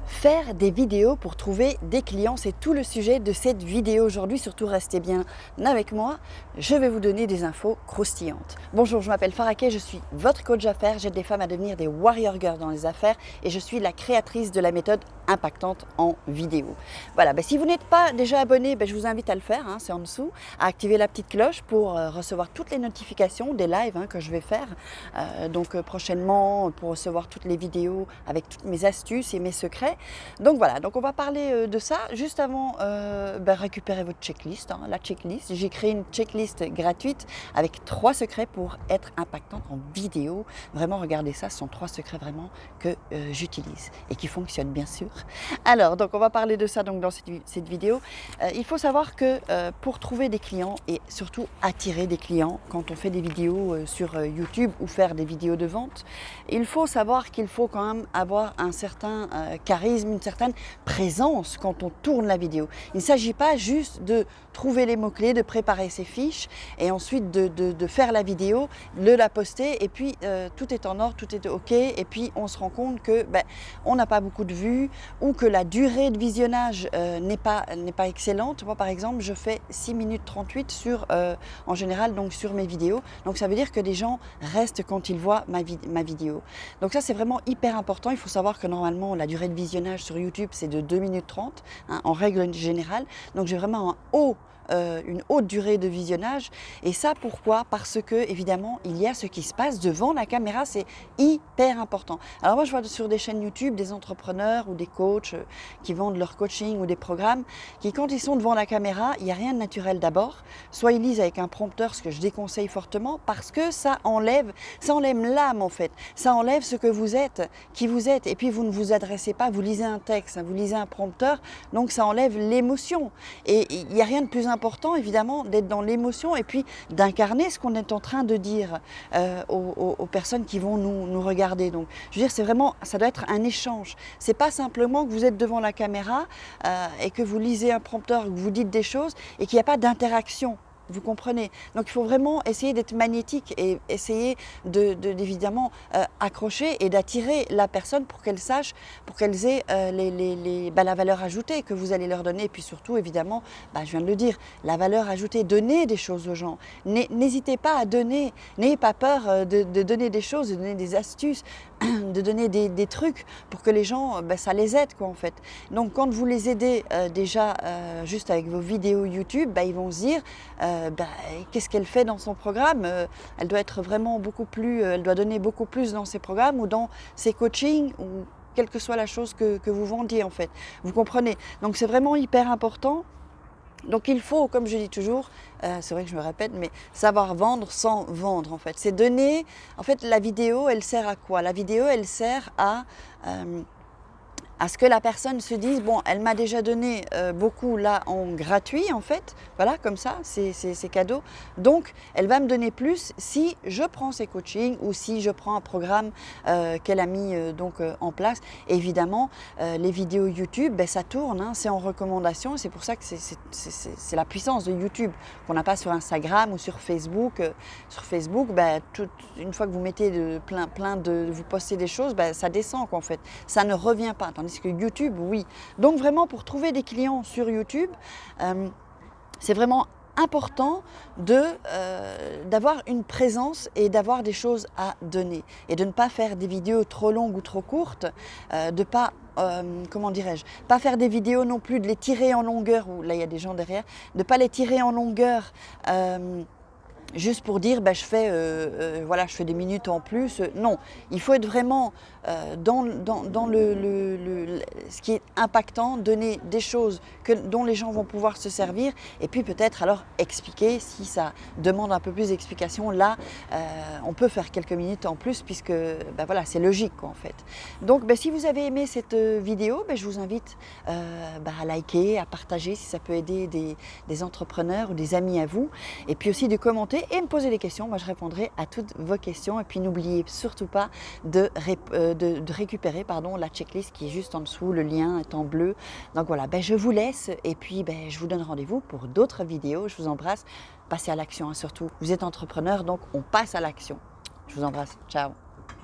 Faire des vidéos pour trouver des clients, c'est tout le sujet de cette vidéo aujourd'hui. Surtout, restez bien avec moi. Je vais vous donner des infos croustillantes. Bonjour, je m'appelle Farakeh, je suis votre coach d'affaires. J'aide les femmes à devenir des warrior girls dans les affaires et je suis la créatrice de la méthode impactante en vidéo. Voilà, si vous n'êtes pas déjà abonné, je vous invite à le faire, c'est en dessous, à activer la petite cloche pour recevoir toutes les notifications des lives que je vais faire. Prochainement, pour recevoir toutes les vidéos avec toutes mes astuces et mes secrets. Donc voilà, on va parler de ça. Juste avant, récupérez votre checklist, la checklist. J'ai créé une checklist gratuite avec 3 secrets pour être impactante en vidéo. Vraiment, regardez ça, ce sont 3 secrets vraiment que j'utilise et qui fonctionnent bien sûr. Alors, on va parler de ça dans cette vidéo. Il faut savoir que pour trouver des clients et surtout attirer des clients quand on fait des vidéos sur YouTube ou faire des vidéos de vente, il faut savoir qu'il faut quand même avoir un certain charisme, une certaine présence quand on tourne la vidéo. Il ne s'agit pas juste de trouver les mots-clés, de préparer ses fiches et ensuite de faire la vidéo, de la poster et puis tout est en ordre, tout est OK et puis on se rend compte que on n'a pas beaucoup de vues ou que la durée de visionnage n'est pas excellente. Moi par exemple, je fais 6 minutes 38 en général sur mes vidéos. Donc ça veut dire que les gens restent quand ils voient ma vidéo. Donc ça c'est vraiment hyper important. Il faut savoir que normalement la durée de visionnage sur YouTube c'est de 2 minutes 30 en règle générale. Donc j'ai vraiment une haute durée de visionnage. Et ça, pourquoi? Parce que, évidemment, il y a ce qui se passe devant la caméra, c'est hyper important. Alors moi, je vois sur des chaînes YouTube des entrepreneurs ou des coachs qui vendent leur coaching ou des programmes qui, quand ils sont devant la caméra, il n'y a rien de naturel d'abord. Soit ils lisent avec un prompteur, ce que je déconseille fortement, parce que ça enlève l'âme en fait. Ça enlève ce que vous êtes, qui vous êtes. Et puis, vous ne vous adressez pas, vous lisez un texte, vous lisez un prompteur, donc ça enlève l'émotion. Et il n'y a rien de plus important, évidemment, d'être dans l'émotion et puis d'incarner ce qu'on est en train de dire aux personnes qui vont nous regarder. Donc, je veux dire, c'est vraiment, ça doit être un échange. C'est pas simplement que vous êtes devant la caméra et que vous lisez un prompteur, que vous dites des choses et qu'il n'y a pas d'interaction. Vous comprenez? Donc il faut vraiment essayer d'être magnétique et essayer d'évidemment accrocher et d'attirer la personne pour qu'elle sache, pour qu'elles aient la valeur ajoutée que vous allez leur donner. Et puis surtout, évidemment, je viens de le dire, la valeur ajoutée, donner des choses aux gens. N'hésitez pas à donner, n'ayez pas peur de donner des choses, de donner des astuces, de donner des trucs pour que les gens, ça les aide en fait. Donc quand vous les aidez déjà juste avec vos vidéos YouTube, ils vont se dire qu'est-ce qu'elle fait dans son programme, elle doit être vraiment beaucoup plus, elle doit donner beaucoup plus dans ses programmes ou dans ses coachings ou quelle que soit la chose que vous vendiez en fait. Vous comprenez? Donc c'est vraiment hyper important. Donc il faut, comme je dis toujours, c'est vrai que je me répète, mais savoir vendre sans vendre en fait. C'est donner, en fait la vidéo elle sert à quoi? La vidéo elle sert à ce que la personne se dise, bon, elle m'a déjà donné beaucoup là en gratuit en fait, voilà, comme ça, c'est cadeau. Donc, elle va me donner plus si je prends ses coachings ou si je prends un programme qu'elle a mis en place. Évidemment, les vidéos YouTube, ça tourne, c'est en recommandation. C'est pour ça que c'est la puissance de YouTube qu'on n'a pas sur Instagram ou sur Facebook. Sur Facebook, une fois que vous mettez vous postez des choses, ça descend en fait. Ça ne revient pas. Tandis que YouTube, oui. Donc vraiment, pour trouver des clients sur YouTube, c'est vraiment important d'avoir une présence et d'avoir des choses à donner. Et de ne pas faire des vidéos trop longues ou trop courtes, de pas comment dirais-je, pas faire des vidéos non plus, de les tirer en longueur, où là il y a des gens derrière, de ne pas les tirer en longueur juste pour dire je fais des minutes en plus. Non, il faut être vraiment dans ce qui est impactant, donner des choses dont les gens vont pouvoir se servir et puis peut-être alors expliquer si ça demande un peu plus d'explication. Là, on peut faire quelques minutes en plus puisque c'est logique en fait. Donc si vous avez aimé cette vidéo, je vous invite à liker, à partager si ça peut aider des entrepreneurs ou des amis à vous et puis aussi de commenter et me poser des questions. Moi, je répondrai à toutes vos questions. Et puis, n'oubliez surtout pas de récupérer la checklist qui est juste en dessous. Le lien est en bleu. Donc voilà, je vous laisse et puis je vous donne rendez-vous pour d'autres vidéos. Je vous embrasse. Passez à l'action surtout. Vous êtes entrepreneur, donc on passe à l'action. Je vous embrasse. Ciao.